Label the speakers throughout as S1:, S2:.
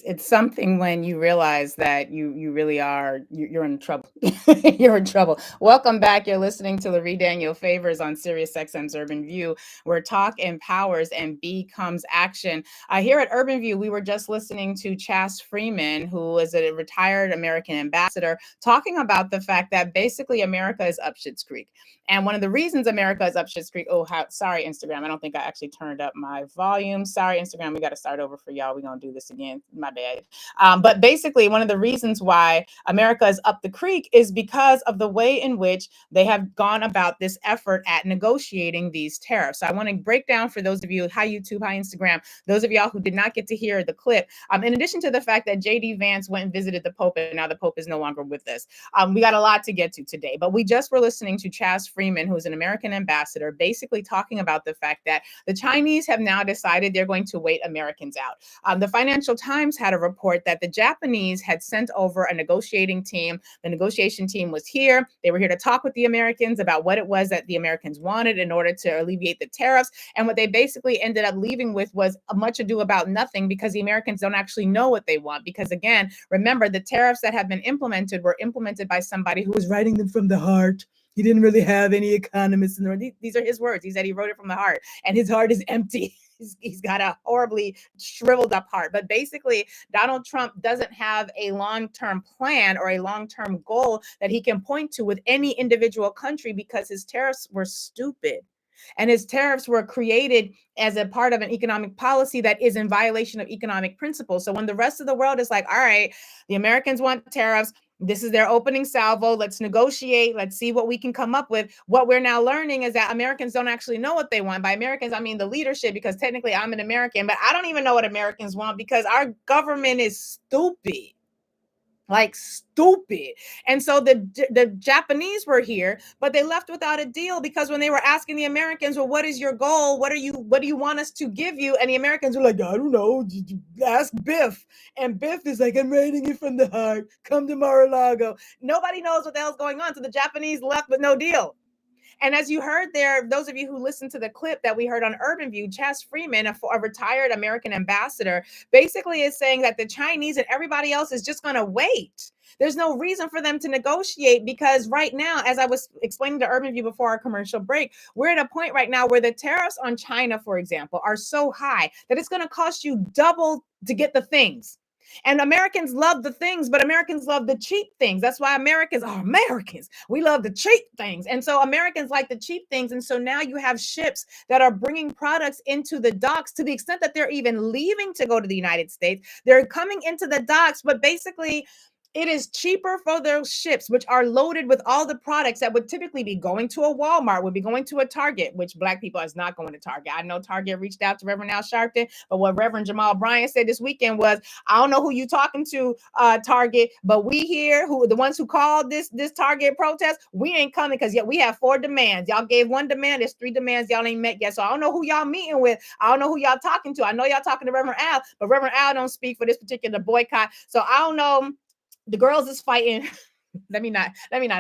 S1: it's something when you realize that you really are you're in trouble. You're in trouble. Welcome back. You're listening to Lurie Daniel Favors on SiriusXM's Urban View, where talk empowers and becomes action. Here at Urban View, we were just listening to Chas Freeman, who is a retired American ambassador, talking about the fact that basically America is up Schitt's Creek. And one of the reasons America is up Schitt's Creek, sorry, Instagram. I don't think I actually turned up my volume. Sorry, Instagram. We got to start over for y'all. We're going to do this again. My bad. But basically, one of the reasons why America is up the creek is because of the way in which they have gone about this effort at negotiating these tariffs. So I want to break down for those of you, hi YouTube, hi Instagram, those of y'all who did not get to hear the clip. In addition to the fact that JD Vance went and visited the Pope, and now the Pope is no longer with us. We got a lot to get to today, but we just were listening to Chas Freeman, who's an American ambassador, basically talking about the fact that the Chinese have now decided they're going to wait Americans out. The Financial Times had a report that the Japanese had sent over a negotiating team. The negotiation team was here. They were here to talk with the Americans about what it was that the Americans wanted in order to alleviate the tariffs. And what they basically ended up leaving with was a much ado about nothing, because the Americans don't actually know what they want. Because again, remember, the tariffs that have been implemented were implemented by somebody who was writing them from the heart. He didn't really have any economists in the room. These are his words. He said he wrote it from the heart, and his heart is empty. He's got a horribly shriveled up heart. But basically, Donald Trump doesn't have a long-term plan or a long-term goal that he can point to with any individual country, because his tariffs were stupid. And his tariffs were created as a part of an economic policy that is in violation of economic principles. So when the rest of the world is like, all right, the Americans want tariffs, this is their opening salvo, let's negotiate, let's see what we can come up with. What we're now learning is that Americans don't actually know what they want. By Americans, I mean the leadership, because technically I'm an American, but I don't even know what Americans want, because our government is stupid. Like stupid. And so the Japanese were here, but they left without a deal, because when they were asking the Americans, well, what is your goal? What do you want us to give you? And the Americans were like, I don't know, ask Biff. And Biff is like, I'm writing it from the heart. Come to Mar-a-Lago. Nobody knows what the hell's going on. So the Japanese left with no deal. And as you heard there, those of you who listened to the clip that we heard on Urban View, Chas Freeman, a retired American ambassador, basically is saying that the Chinese and everybody else is just going to wait. There's no reason for them to negotiate, because right now, as I was explaining to Urban View before our commercial break, we're at a point right now where the tariffs on China, for example, are so high that it's going to cost you double to get the things. And Americans love the things, but Americans love the cheap things. That's why Americans are Americans. We love the cheap things. And so Americans like the cheap things. And so now you have ships that are bringing products into the docks, to the extent that they're even leaving to go to the United States. They're coming into the docks, but basically it is cheaper for those ships, which are loaded with all the products that would typically be going to a Walmart, would be going to a Target, which Black people is not going to Target. I know Target reached out to Reverend Al Sharpton, but what Reverend Jamal Bryant said this weekend was, I don't know who you talking to, Target, but we here, who the ones who called this Target protest, we ain't coming, because yet we have 4 demands. Y'all gave 1 demand. There's 3 demands y'all ain't met yet. So I don't know who y'all meeting with. I don't know who y'all talking to. I know y'all talking to Reverend Al, but Reverend Al don't speak for this particular boycott. So I don't know. The girls is fighting. let me not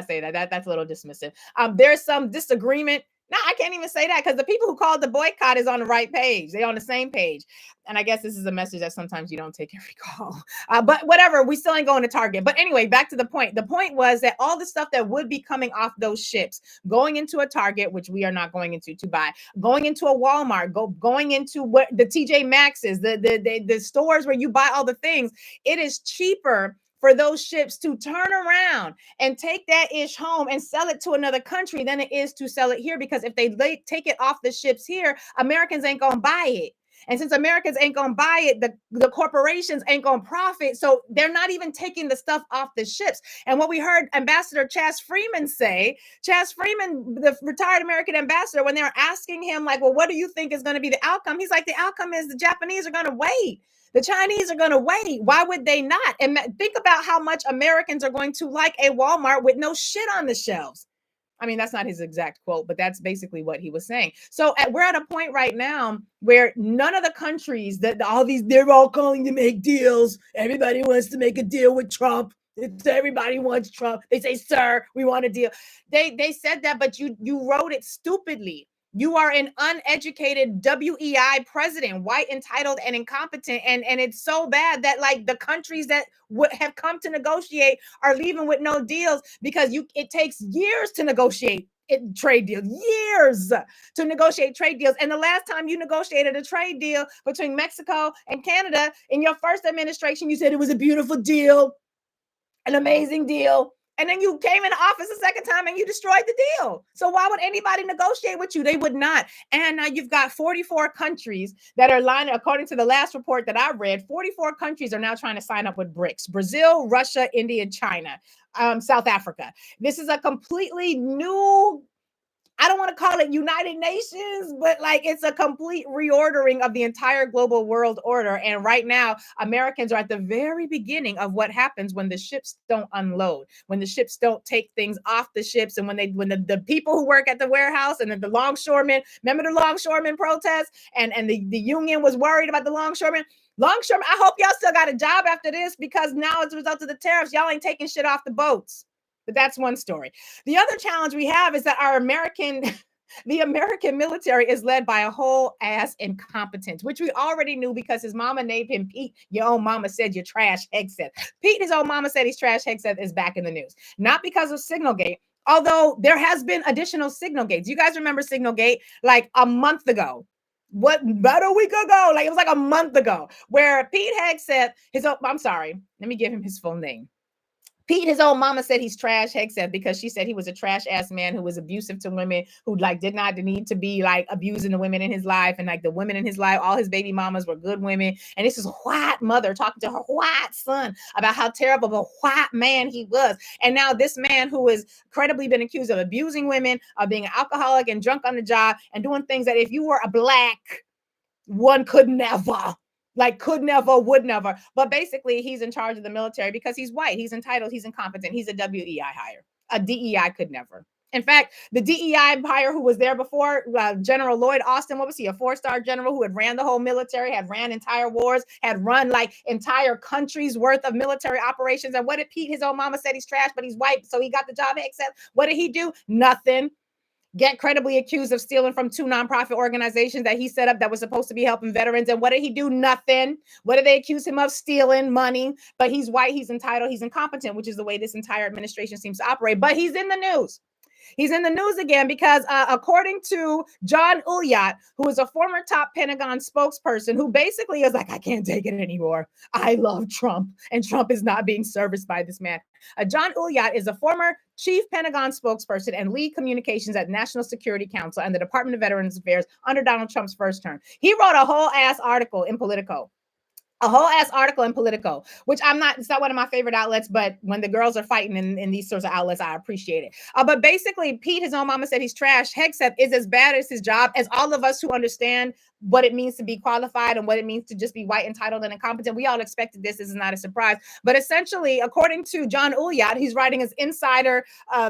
S1: say that. That's a little dismissive. There's some disagreement. No, I can't even say that, because the people who called the boycott is on the right page. They're on the same page. And I guess this is a message that sometimes you don't take every call. But whatever, we still ain't going to Target. But anyway, back to the point. The point was that all the stuff that would be coming off those ships, going into a Target, which we are not going into to buy, going into a Walmart, going into what the TJ Maxx's, the stores where you buy all the things, it is cheaper for those ships to turn around and take that ish home and sell it to another country than it is to sell it here. Because if they take it off the ships here, Americans ain't gonna buy it. And since Americans ain't gonna buy it, the corporations ain't gonna profit. So they're not even taking the stuff off the ships. And what we heard Ambassador Chas Freeman say, Chas Freeman, the retired American ambassador, when they were asking him, like, well, what do you think is going to be the outcome? He's like, the outcome is the Japanese are going to wait. The Chinese are going to wait. Why would they not? And think about how much Americans are going to like a Walmart with no shit on the shelves. I mean, that's not his exact quote, but that's basically what he was saying. So we're at a point right now where none of the countries they're all calling to make deals. Everybody wants to make a deal with Trump. Everybody wants Trump. They say, sir, we want a deal. They said that, but you wrote it stupidly. You are an uneducated WEI president, white, entitled, and incompetent. And it's so bad that like the countries that would have come to negotiate are leaving with no deals because it takes years to negotiate trade deals, years to negotiate trade deals. And the last time you negotiated a trade deal between Mexico and Canada in your first administration, you said it was a beautiful deal, an amazing deal. And then you came into office a second time and you destroyed the deal. So why would anybody negotiate with you? They would not. And now you've got 44 countries that are lining, according to the last report that I read, 44 countries are now trying to sign up with BRICS: Brazil, Russia, India, China, South Africa. This is a completely new, I don't want to call it United Nations, but like it's a complete reordering of the entire global world order. And right now, Americans are at the very beginning of what happens when the ships don't unload, when the ships don't take things off the ships, and when the people who work at the warehouse and the longshoremen, remember the longshoremen protest, and the union was worried about the longshoremen. Longshoremen, I hope y'all still got a job after this, because now as a result of the tariffs, y'all ain't taking shit off the boats. But that's one story. The other challenge we have is that the American military is led by a whole ass incompetence, which we already knew because his mama named him Pete. Your own mama said you're trash, Hegseth. Pete, his own mama said he's trash, Hegseth is back in the news. Not because of Signalgate, although there has been additional Signalgates. You guys remember Signalgate like a month ago? About a week ago? Like it was like a month ago, where Pete Hegseth, I'm sorry, let me give him his full name. Pete, his own mama said he's trash, Hegseth, because she said he was a trash ass man who was abusive to women, who like did not need to be like abusing the women in his life. And like the women in his life, all his baby mamas were good women. And this is a white mother talking to her white son about how terrible of a white man he was. And now this man who has credibly been accused of abusing women, of being an alcoholic and drunk on the job, and doing things that if you were a black one could never. Like could never, would never. But basically, he's in charge of the military because he's white. He's entitled. He's incompetent. He's a WEI hire. A DEI could never. In fact, the DEI hire who was there before, General Lloyd Austin, what was he? A 4-star general who had ran the whole military, had ran entire wars, had run like entire countries worth of military operations. And what did Pete, his own mama said he's trash, but he's white, so he got the job. Except what did he do? Nothing. Get credibly accused of stealing from 2 nonprofit organizations that he set up that was supposed to be helping veterans. And what did he do? Nothing. What did they accuse him of? Stealing money. But he's white, he's entitled, he's incompetent, which is the way this entire administration seems to operate. But he's in the news. He's in the news again because according to John Ulyat, who is a former top Pentagon spokesperson, who basically is like, I can't take it anymore. I love Trump, and Trump is not being serviced by this man. John Ulyat is a former chief Pentagon spokesperson and lead communications at National Security Council and the Department of Veterans Affairs under Donald Trump's first term. He wrote a whole ass article in Politico. Which it's not one of my favorite outlets, but when the girls are fighting in these sorts of outlets, I appreciate it. But basically, Pete, his own mama said he's trash. Hegseth is as bad as his job as all of us who understand what it means to be qualified and what it means to just be white, entitled, and incompetent. We all expected this. This is not a surprise. But essentially, according to John Ulyat, he's writing his insider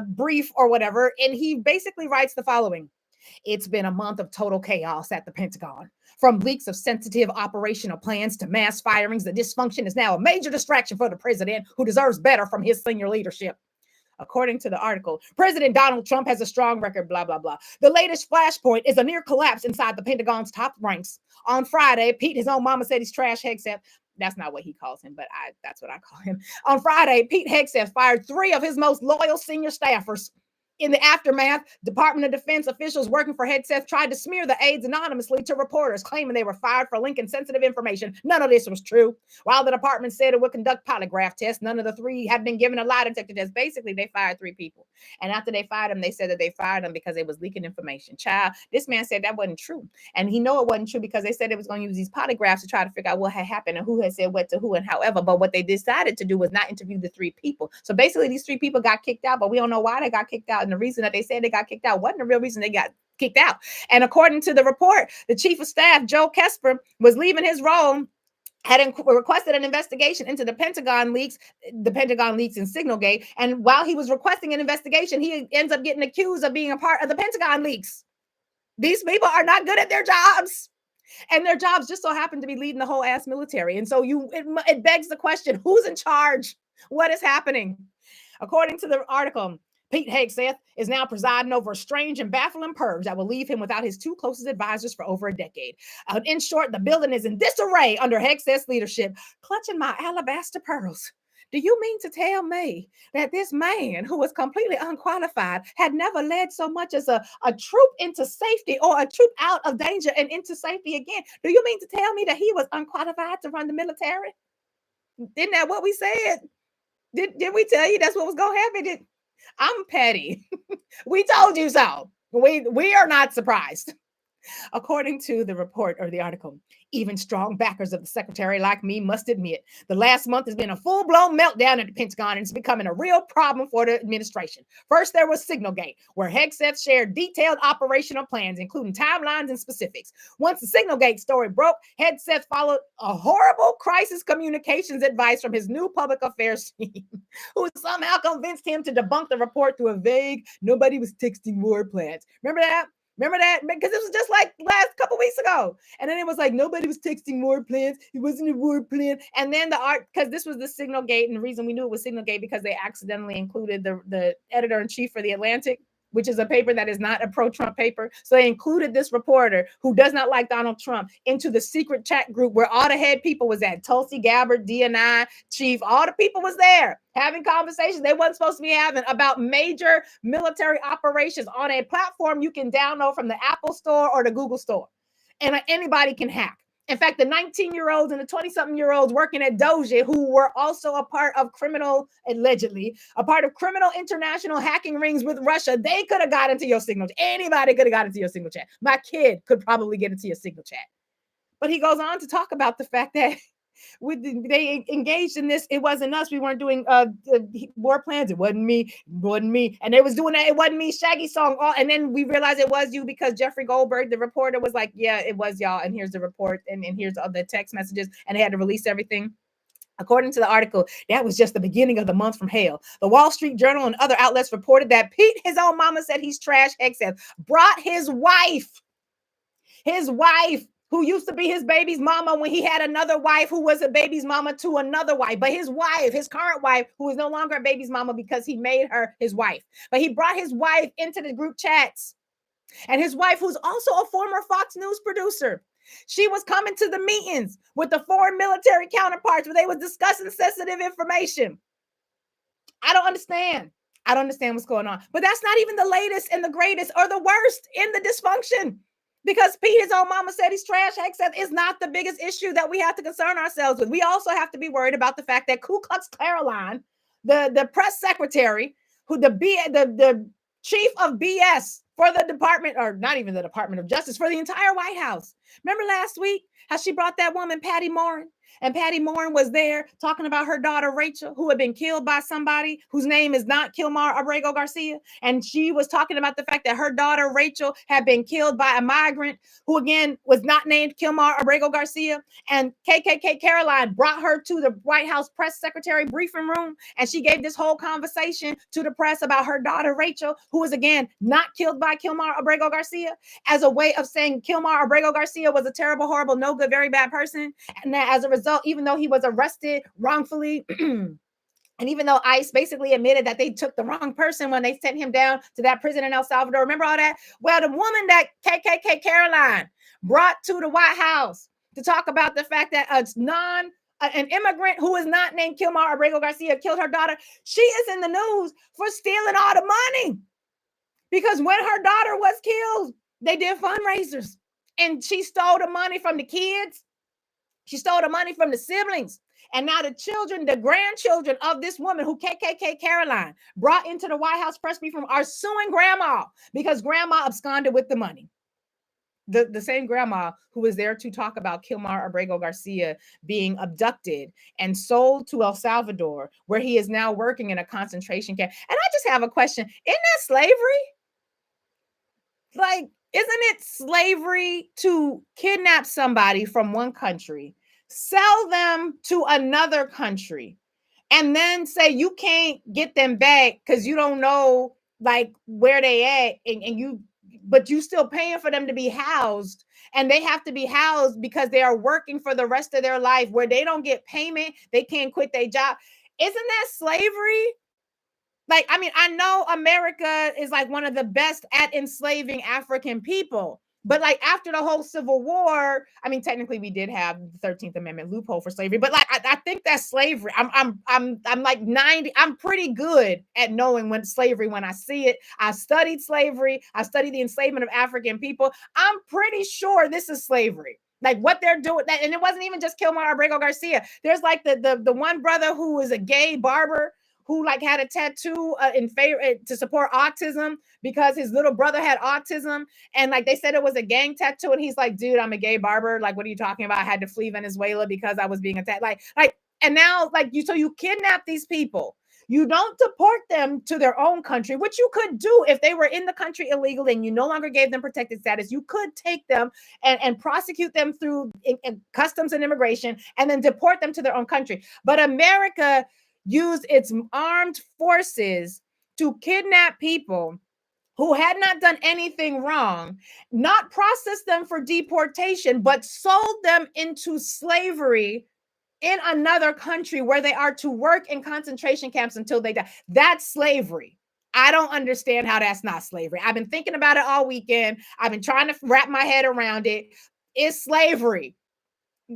S1: brief or whatever, and he basically writes the following. It's been a month of total chaos at the Pentagon. From leaks of sensitive operational plans to mass firings, the dysfunction is now a major distraction for the president, who deserves better from his senior leadership. According to the article, President Donald Trump has a strong record, blah, blah, blah. The latest flashpoint is a near collapse inside the Pentagon's top ranks. On Friday, Pete, his own mama said he's trash, Hegseth. That's not what he calls him, but that's what I call him. On Friday, Pete Hegseth fired 3 of his most loyal senior staffers. In the aftermath, Department of Defense officials working for Hegseth tried to smear the aides anonymously to reporters, claiming they were fired for linking sensitive information. None of this was true. While the department said it would conduct polygraph tests, none of the 3 had been given a lie detector test. Basically, they fired 3 people. And after they fired them, they said that they fired them because they was leaking information. Child, this man said that wasn't true. And he know it wasn't true because they said it was going to use these polygraphs to try to figure out what had happened and who had said what to who and however. But what they decided to do was not interview the 3 people. So basically, these 3 people got kicked out, but we don't know why they got kicked out. And the reason that they said they got kicked out wasn't the real reason they got kicked out. And according to the report, the chief of staff, Joe Kesper, was leaving his role, had requested an investigation into the Pentagon leaks in Signalgate. And while he was requesting an investigation, he ends up getting accused of being a part of the Pentagon leaks. These people are not good at their jobs. And their jobs just so happen to be leading the whole ass military. And so it begs the question, who's in charge? What is happening? According to the article, Pete Hegseth is now presiding over a strange and baffling purge that will leave him without his two closest advisors for over a decade. In short, the building is in disarray under Hegseth's leadership. Clutching my alabaster pearls. Do you mean to tell me that this man, who was completely unqualified, had never led so much as a troop into safety, or a troop out of danger and into safety again? Do you mean to tell me that he was unqualified to run the military? Isn't that what we said? Did we tell you that's what was going to happen? I'm petty. We told you so. We are not surprised. According to the report or the article, even strong backers of the secretary like me must admit the last month has been a full-blown meltdown at the Pentagon, and it's becoming a real problem for the administration. First, there was Signalgate, where Hegseth shared detailed operational plans, including timelines and specifics. Once the Signalgate story broke, Hegseth followed a horrible crisis communications advice from his new public affairs team, who somehow convinced him to debunk the report through a vague, nobody was texting war plans. Remember that? Remember that? Because it was just like last couple weeks ago. And then it was like, nobody was texting war plans. It wasn't a war plan. And then because this was the Signalgate, and the reason we knew it was Signalgate because they accidentally included the editor-in-chief for The Atlantic, which is a paper that is not a pro-Trump paper. So they included this reporter who does not like Donald Trump into the secret chat group where all the head people was at. Tulsi Gabbard, DNI chief, all the people was there having conversations they wasn't supposed to be having about major military operations on a platform you can download from the Apple Store or the Google Store. And anybody can hack. In fact, the 19-year-olds and the 20-something-year-olds working at Doge, who were also allegedly a part of criminal international hacking rings with Russia, they could have got into your Signal. Anybody could have got into your Signal chat. My kid could probably get into your Signal chat. But he goes on to talk about the fact that they engaged in this. It wasn't us. We weren't doing war plans. It wasn't me. And they was doing that. It wasn't me. Shaggy song. And then we realized it was you because Jeffrey Goldberg, the reporter, was like, yeah, it was y'all. And here's the report. And here's all the text messages. And they had to release everything. According to the article, that was just the beginning of the month from hell. The Wall Street Journal and other outlets reported that Pete, his own mama said he's trash, Hegseth, brought his wife, who used to be his baby's mama when he had another wife who was a baby's mama to another wife. But his wife, his current wife, who is no longer a baby's mama because he made her his wife. But he brought his wife into the group chats. And his wife, who's also a former Fox News producer, she was coming to the meetings with the foreign military counterparts where they was discussing sensitive information. I don't understand what's going on. But that's not even the latest and the greatest or the worst in the dysfunction. Because Pete, his own mama said he's trash, Hegseth is not the biggest issue that we have to concern ourselves with. We also have to be worried about the fact that Ku Klux Caroline, the press secretary, who the chief of BS for the department, or not even the Department of Justice, for the entire White House. Remember last week how she brought that woman, Patty Morin? And Patty Morin was there talking about her daughter, Rachel, who had been killed by somebody whose name is not Kilmar Abrego Garcia. And she was talking about the fact that her daughter, Rachel, had been killed by a migrant who, again, was not named Kilmar Abrego Garcia. And KKK Caroline brought her to the White House press secretary briefing room. And she gave this whole conversation to the press about her daughter, Rachel, who was, again, not killed by Kilmar Abrego Garcia, as a way of saying Kilmar Abrego Garcia was a terrible, horrible, no good, very bad person. And that as a result, even though he was arrested wrongfully, and even though ICE basically admitted that they took the wrong person when they sent him down to that prison in El Salvador, remember all that? Well, the woman that KKK Caroline brought to the White House to talk about the fact that an immigrant who is not named Kilmar Abrego Garcia killed her daughter, she is in the news for stealing all the money. Because when her daughter was killed, they did fundraisers. And she stole the money from the kids. She stole the money from the siblings. And now the children, the grandchildren of this woman who KKK Caroline brought into the White House press briefing are suing grandma because grandma absconded with the money. The same grandma who was there to talk about Kilmar Abrego Garcia being abducted and sold to El Salvador, where he is now working in a concentration camp. And I just have a question. Isn't that slavery? Like, isn't it slavery to kidnap somebody from one country, sell them to another country, and then say you can't get them back because you don't know like where they at, but you still paying for them to be housed, and they have to be housed because they are working for the rest of their life where they don't get payment, they can't quit their job. Isn't that slavery? Like, I mean, I know America is like one of the best at enslaving African people. But like after the whole Civil War, I mean, technically we did have the 13th Amendment loophole for slavery, but like I think that's slavery. I'm like 90. I'm pretty good at knowing when slavery when I see it. I studied slavery. I studied the enslavement of African people. I'm pretty sure this is slavery. Like what they're doing, and it wasn't even just Kilmar Abrego Garcia. There's like the one brother who was a gay barber who like had a tattoo in favor to support autism because his little brother had autism, and like they said it was a gang tattoo, and he's like, dude, I'm a gay barber. Like, what are you talking about? I had to flee Venezuela because I was being attacked. Like, and now like you kidnap these people. You don't deport them to their own country, which you could do if they were in the country illegally and you no longer gave them protected status. You could take them and prosecute them through in customs and immigration and then deport them to their own country. But America used its armed forces to kidnap people who had not done anything wrong, not process them for deportation, but sold them into slavery in another country where they are to work in concentration camps until they die. That's slavery. I don't understand how that's not slavery. I've been thinking about it all weekend. I've been trying to wrap my head around it. It's slavery.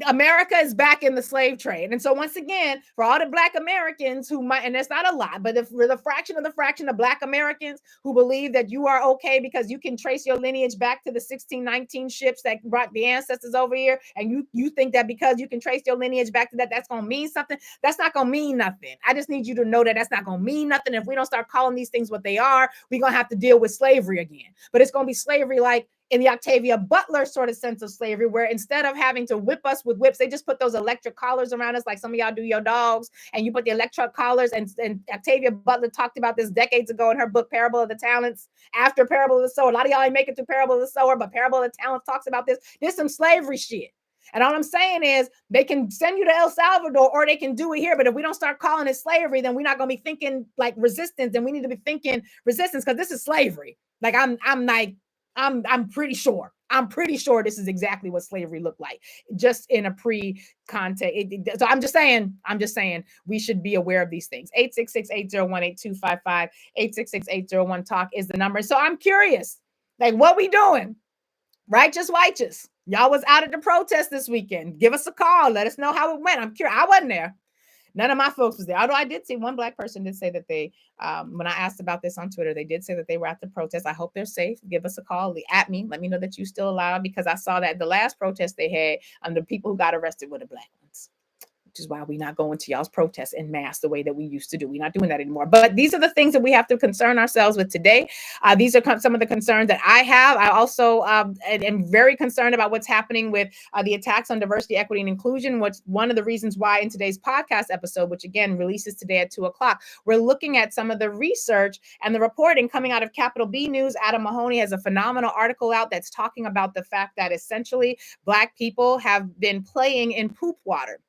S1: America is back in the slave trade. And so once again, for all the Black Americans who might, and it's not a lot, but for the fraction of Black Americans who believe that you are okay because you can trace your lineage back to the 1619 ships that brought the ancestors over here, and you think that because you can trace your lineage back to that, that's going to mean something. That's not going to mean nothing. I just need you to know that that's not going to mean nothing. If we don't start calling these things what they are, we're going to have to deal with slavery again. But it's going to be slavery like in the Octavia Butler sort of sense of slavery, where instead of having to whip us with whips, they just put those electric collars around us like some of y'all do your dogs, and you put the electric collars, and Octavia Butler talked about this decades ago in her book, Parable of the Talents, after Parable of the Sower. A lot of y'all ain't make it to Parable of the Sower, but Parable of the Talents talks about this. This is some slavery shit. And all I'm saying is they can send you to El Salvador or they can do it here. But if we don't start calling it slavery, then we're not going to be thinking like resistance, and we need to be thinking resistance because this is slavery. Like I'm pretty sure. I'm pretty sure this is exactly what slavery looked like, just in a pre-context. So I'm just saying we should be aware of these things. 866-801-8255, 866-801-TALK is the number. So I'm curious, like what we doing? Righteous. Y'all was out at the protest this weekend. Give us a call. Let us know how it went. I'm curious. I wasn't there. None of my folks was there. Although I did see one Black person did say that they, when I asked about this on Twitter, they did say that they were at the protest. I hope they're safe. Give us a call at me. Let me know that you still alive, because I saw that the last protest they had, the people who got arrested were the Black ones. Which is why we're not going to y'all's protests en masse the way that we used to do. We're not doing that anymore. But these are the things that we have to concern ourselves with today. These are some of the concerns that I have. I also am very concerned about what's happening with the attacks on diversity, equity, and inclusion, which one of the reasons why in today's podcast episode, which again releases today at 2:00, we're looking at some of the research and the reporting coming out of Capital B News. Adam Mahoney has a phenomenal article out that's talking about the fact that essentially Black people have been playing in poop water.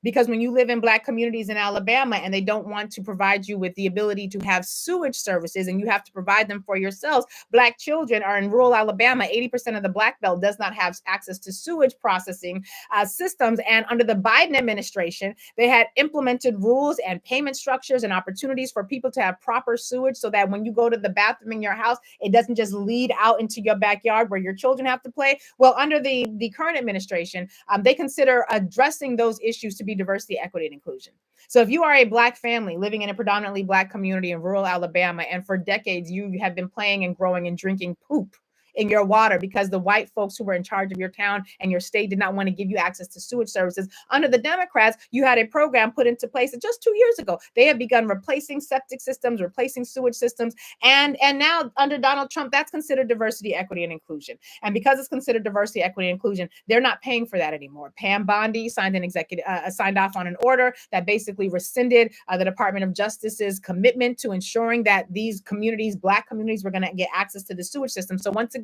S1: Because when you live in Black communities in Alabama and they don't want to provide you with the ability to have sewage services and you have to provide them for yourselves, Black children are in rural Alabama. 80% of the Black Belt does not have access to sewage processing systems. And under the Biden administration, they had implemented rules and payment structures and opportunities for people to have proper sewage so that when you go to the bathroom in your house, it doesn't just lead out into your backyard where your children have to play. Well, under the current administration, they consider addressing those issues to be diversity, equity, and inclusion. So if you are a Black family living in a predominantly Black community in rural Alabama, and for decades you have been playing and growing and drinking poop in your water because the white folks who were in charge of your town and your state did not want to give you access to sewage services. Under the Democrats, you had a program put into place just 2 years ago. They have begun replacing septic systems, replacing sewage systems. And now under Donald Trump, that's considered diversity, equity, and inclusion. And because it's considered diversity, equity, and inclusion, they're not paying for that anymore. Pam Bondi signed off on an order that basically rescinded the Department of Justice's commitment to ensuring that these communities, Black communities, were going to get access to the sewage system. So once again,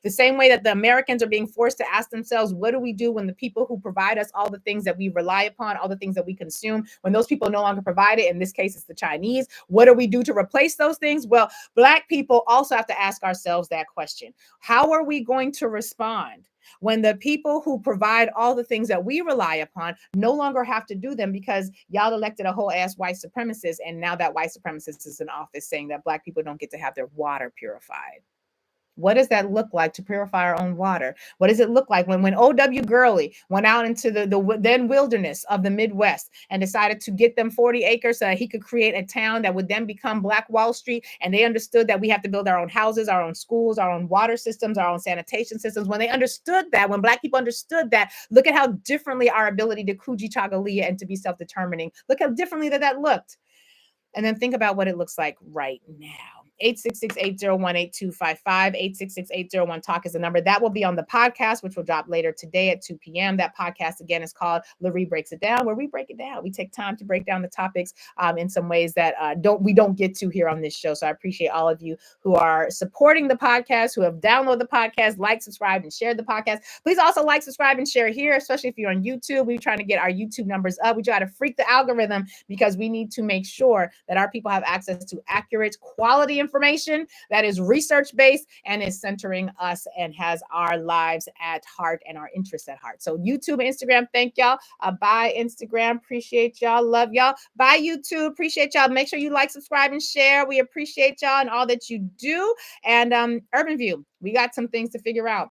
S1: the same way that the Americans are being forced to ask themselves, what do we do when the people who provide us all the things that we rely upon, all the things that we consume, when those people no longer provide it, in this case, it's the Chinese, what do we do to replace those things? Well, Black people also have to ask ourselves that question. How are we going to respond when the people who provide all the things that we rely upon no longer have to do them because y'all elected a whole ass white supremacist, and now that white supremacist is in office saying that Black people don't get to have their water purified. What does that look like to purify our own water? What does it look like when O.W. Gurley went out into the then wilderness of the Midwest and decided to get them 40 acres so that he could create a town that would then become Black Wall Street? And they understood that we have to build our own houses, our own schools, our own water systems, our own sanitation systems. When they understood that, when Black people understood that, look at how differently our ability to kuji chagalia and to be self-determining, look how differently that looked. And then think about what it looks like right now. 866-801-8255, 866-801-TALK is the number. That will be on the podcast, which will drop later today at 2 p.m. That podcast, again, is called Lurie Breaks It Down, where we break it down. We take time to break down the topics in some ways that we don't get to here on this show. So I appreciate all of you who are supporting the podcast, who have downloaded the podcast, like, subscribe, and share the podcast. Please also like, subscribe, and share here, especially if you're on YouTube. We're trying to get our YouTube numbers up. We try to freak the algorithm because we need to make sure that our people have access to accurate, quality information that is research-based and is centering us and has our lives at heart and our interests at heart. So YouTube and Instagram, thank y'all. Bye, Instagram. Appreciate y'all. Love y'all. Bye, YouTube. Appreciate y'all. Make sure you like, subscribe, and share. We appreciate y'all and all that you do. And Urban View, we got some things to figure out.